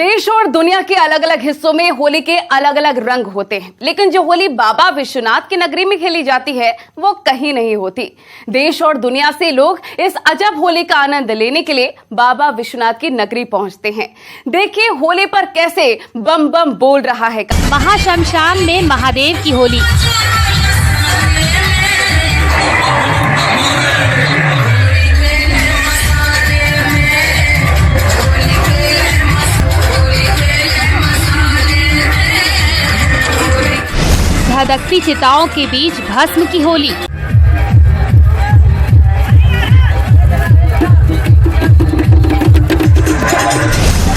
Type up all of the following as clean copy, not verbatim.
देश और दुनिया के अलग अलग हिस्सों में होली के अलग अलग रंग होते हैं, लेकिन जो होली बाबा विश्वनाथ की नगरी में खेली जाती है वो कहीं नहीं होती। देश और दुनिया से लोग इस अजब होली का आनंद लेने के लिए बाबा विश्वनाथ की नगरी पहुंचते हैं। देखिए होली पर कैसे बम बम बोल रहा है। महाशमशान में महादेव की होली। धधकती चिताओं के बीच भस्म की होली।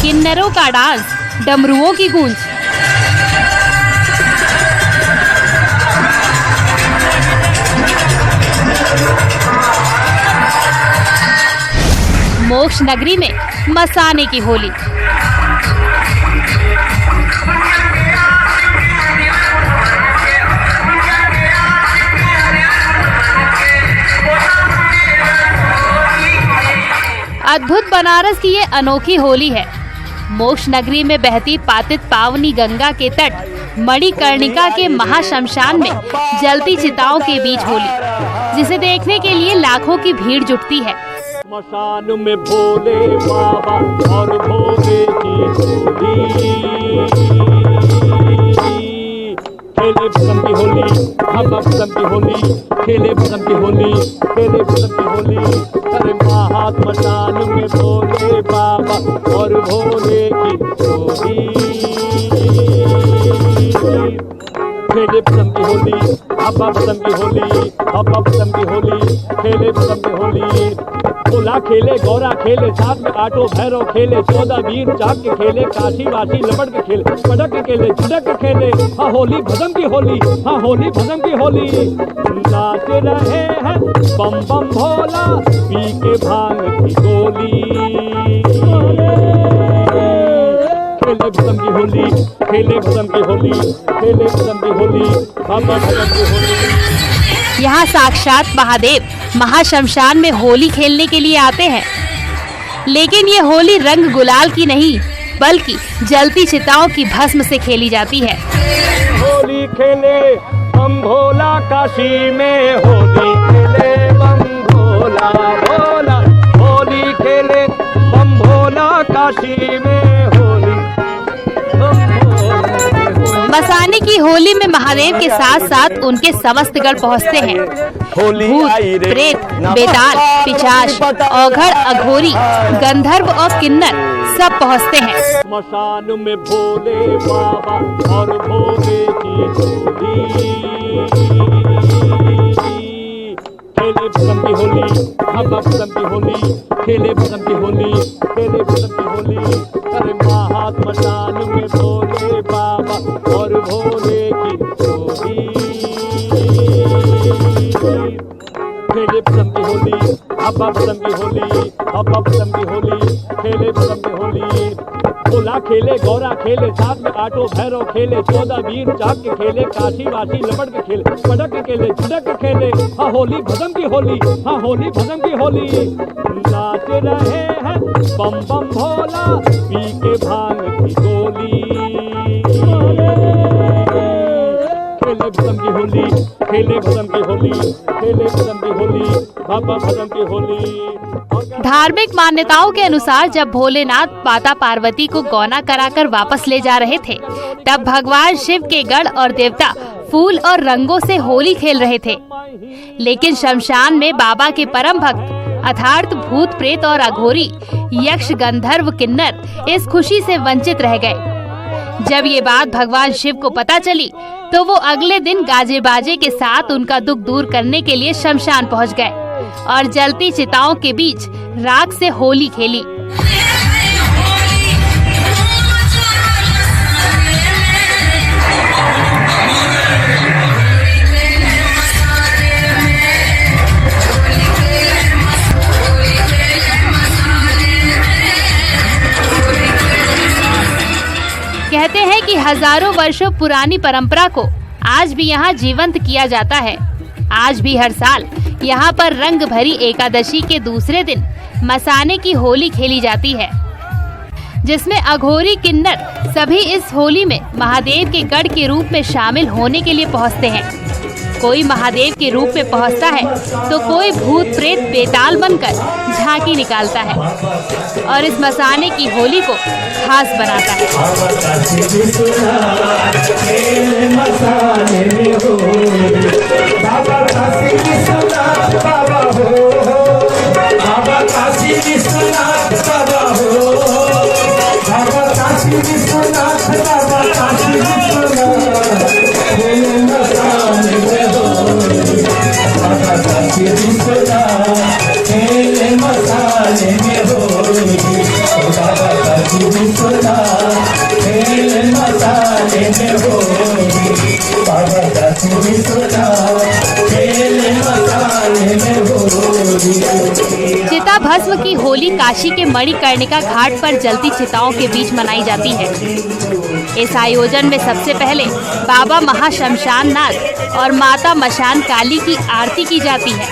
किन्नरों का डांस, डमरुओं की गूंज। मोक्ष नगरी में मसाने की होली। अद्भुत बनारस की ये अनोखी होली है। मोक्ष नगरी में बहती पातित पावनी गंगा के तट मणिकर्णिका के महाशमशान में जलती चिताओं के बीच होली, जिसे देखने के लिए लाखों की भीड़ जुटती है। मसान में भोले बाबा और भोले खेले बसंत की होली, हम बसंत की होली, खेले बसंत की होली, खेले बसंत की होली। अरे महात्मा मसान में भोले बाबा और भोले की होली, खेले बसंत की होली, हम बसंत की होली, हम बसंत की होली, खेले बसंत की होली। भोला खेले, गौरा खेले, साथ में आटो भैरव खेले, 14 वीर चाक के खेले, काशी वासी लपट के खेले, पटक के खेले, झटक के खेले। हाँ होली भजम की होली, हाँ होली भजम की होली। नाच रहे हैं बम बम भोला, पी के भांग की गोली। खेले भजम की होली, खेले भजम की होली, खेले भजम की होली, हम भजम की होली। यहाँ साक्षात महादेव महाशमशान में होली खेलने के लिए आते हैं, लेकिन ये होली रंग गुलाल की नहीं बल्कि जलती चिताओं की भस्म से खेली जाती है। होली खेले बम भोला काशी में, होली खेले बम भोला भोला, होली खेले बम भोला काशी में, होली मसाने की होली में महादेव के साथ साथ उनके समस्त गण पहुँचते हैं। भूत, प्रेत, बेताल, पिशाच, औघड़, अघोरी, गंधर्व और किन्नर सब पहुँचते हैं। मसान में भोले बाबा और भोले की होली, खेले बसंत की होली, हम बसंत की होली, खेले बसंत की होली, खेले बसंत की होली। अरे महात्मा मसान में भोले बाबा और भोले की होली, खेले बसंत की होली, हम बसंत की होली, हम बसंत की होली, खेले बसंत की होली। भोला खेले, गौरा खेले, साथ में आटो भैरव खेले, 14 वीर चाक के खेले, काशी वासी लपट के खेले, पटक के खेले, झटक के खेले। हाँ होली भजम की होली, हाँ होली भजम की होली। नाच रहे हैं बम बम भोला, पी के भांग की गोली। खेले भजम की होली, खेले भजम की होली, खेले भजम की होली, बाबा भजम की होली। धार्मिक मान्यताओं के अनुसार जब भोलेनाथ माता पार्वती को गौना कराकर वापस ले जा रहे थे, तब भगवान शिव के गण और देवता फूल और रंगों से होली खेल रहे थे। लेकिन शमशान में बाबा के परम भक्त अर्थात भूत, प्रेत और अघोरी, यक्ष, गंधर्व, किन्नर इस खुशी से वंचित रह गए। जब ये बात भगवान शिव को पता चली तो वो अगले दिन गाजे बाजे के साथ उनका दुख दूर करने के लिए शमशान पहुंच गए और जलती चिताओं के बीच राख से होली खेली। कहते हैं कि हजारों वर्षों पुरानी परंपरा को आज भी यहाँ जीवंत किया जाता है। आज भी हर साल यहाँ पर रंग भरी एकादशी के दूसरे दिन मसाने की होली खेली जाती है। जिसमें अघोरी किन्नर सभी इस होली में महादेव के गढ़ के रूप में शामिल होने के लिए पहुंचते हैं। कोई महादेव के रूप में पहुंचता है तो कोई भूत प्रेत बेताल बनकर झांकी निकालता है और इस मसाने की होली को खास बनाता है। चिता भस्म की होली काशी के मणिकर्णिका घाट पर जलती चिताओं के बीच मनाई जाती है। इस आयोजन में सबसे पहले बाबा महाशमशान नाथ और माता मशान काली की आरती की जाती है।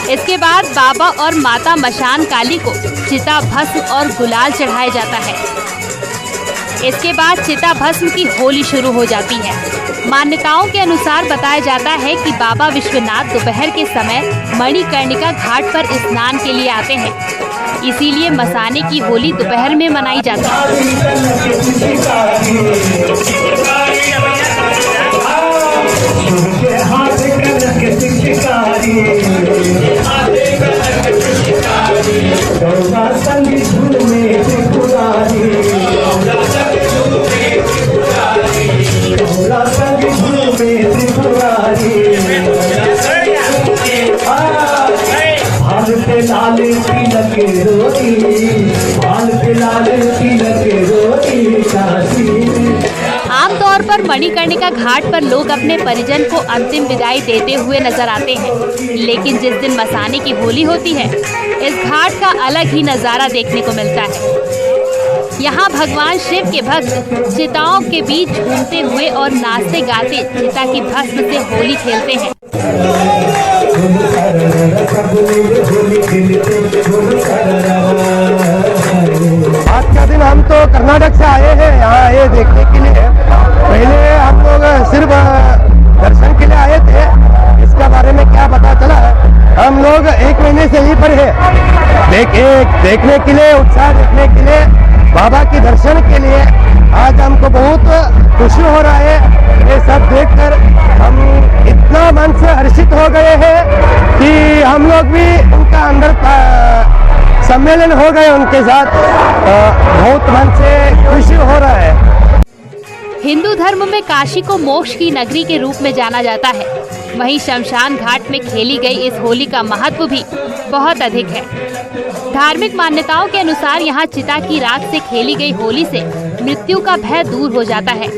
इसके बाद बाबा और माता मशान काली को चिता भस्म और गुलाल चढ़ाया जाता है। इसके बाद चिता भस्म की होली शुरू हो जाती है। मान्यताओं के अनुसार बताया जाता है कि बाबा विश्वनाथ दोपहर के समय मणिकर्णिका घाट पर स्नान के लिए आते हैं, इसीलिए मसाने की होली दोपहर में मनाई जाती आमतौर पर मणिकर्णिका घाट पर लोग अपने परिजन को अंतिम विदाई देते हुए नजर आते हैं, लेकिन जिस दिन मसाने की होली होती है इस घाट का अलग ही नजारा देखने को मिलता है। यहाँ भगवान शिव के भक्त चिताओं के बीच घूमते हुए और नाचते गाते चिता की भस्म से होली खेलते हैं। आज का दिन हम तो कर्नाटक से आए हैं यहाँ ये देखने के लिए। पहले हम लोग सिर्फ दर्शन के लिए आए थे, इसके बारे में क्या पता चला। हम लोग 1 महीने से यहीं पर है, देखने के लिए, उत्साह देखने के लिए, बाबा के दर्शन के लिए। आज हमको बहुत खुशी हो रहा है। ये सब देखकर हम इतना मन से हर्षित हो गए हैं कि हम लोग भी उनका अंदर सम्मेलन हो गए उनके साथ। बहुत मन से खुशी हो रहा है। हिंदू धर्म में काशी को मोक्ष की नगरी के रूप में जाना जाता है। वहीं शमशान घाट में खेली गई इस होली का महत्व भी बहुत अधिक है। धार्मिक मान्यताओं के अनुसार यहाँ चिता की राख से खेली गई होली से मृत्यु का भय दूर हो जाता है।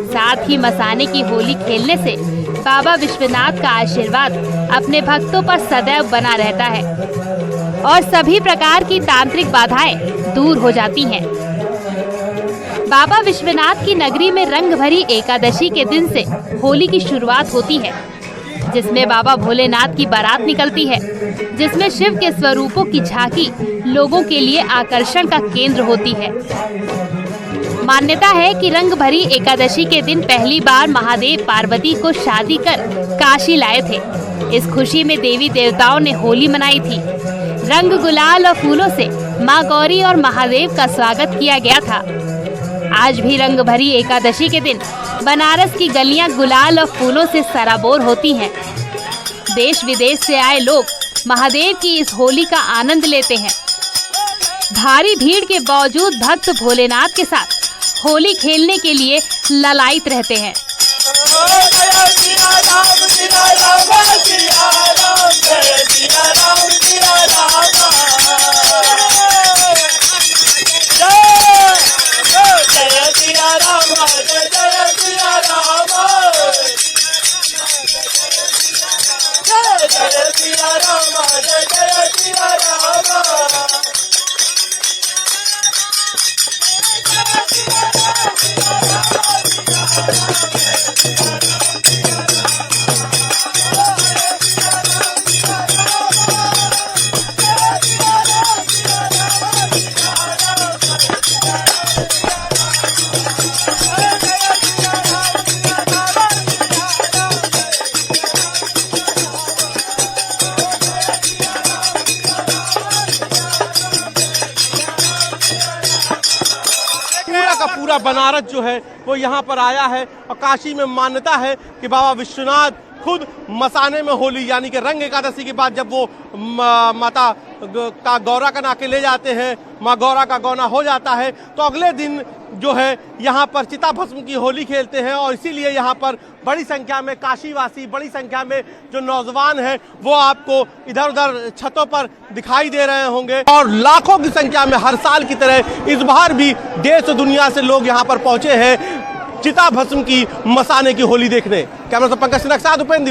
साथ ही मसाने की होली खेलने से बाबा विश्वनाथ का आशीर्वाद अपने भक्तों पर सदैव बना रहता है और सभी प्रकार की तांत्रिक बाधाएं दूर हो जाती हैं। बाबा विश्वनाथ की नगरी में रंग भरी एकादशी के दिन से होली की शुरुआत होती है, जिसमें बाबा भोलेनाथ की बारात निकलती है, जिसमें शिव के स्वरूपों की झांकी लोगों के लिए आकर्षण का केंद्र होती है। मान्यता है कि रंग भरी एकादशी के दिन पहली बार महादेव पार्वती को शादी कर काशी लाए थे। इस खुशी में देवी देवताओं ने होली मनाई थी। रंग, गुलाल और फूलों से माँ गौरी और महादेव का स्वागत किया गया था। आज भी रंग भरी एकादशी के दिन बनारस की गलियां गुलाल और फूलों से सराबोर होती हैं। देश विदेश से आए लोग महादेव की इस होली का आनंद लेते हैं। भारी भीड़ के बावजूद भक्त भोलेनाथ के साथ होली खेलने के लिए ललायित रहते हैं। का पूरा बनारस जो है वो यहाँ पर आया है। और काशी में मान्यता है कि बाबा विश्वनाथ खुद मसाने में होली यानी कि रंग एकादशी के बाद जब वो माता का गौरा का नाके ले जाते हैं, माँ गौरा का गौना हो जाता है, तो अगले दिन जो है यहाँ पर चिता भस्म की होली खेलते हैं। और इसीलिए यहाँ पर बड़ी संख्या में काशीवासी, बड़ी संख्या में जो नौजवान हैं वो आपको इधर उधर छतों पर दिखाई दे रहे होंगे। और लाखों की संख्या में हर साल की तरह इस बार भी देश और दुनिया से लोग यहाँ पर पहुंचे हैं चिता भस्म की मसाने की होली देखने। कैमरा पंकज सिन्हा के साथ उपेंद्र।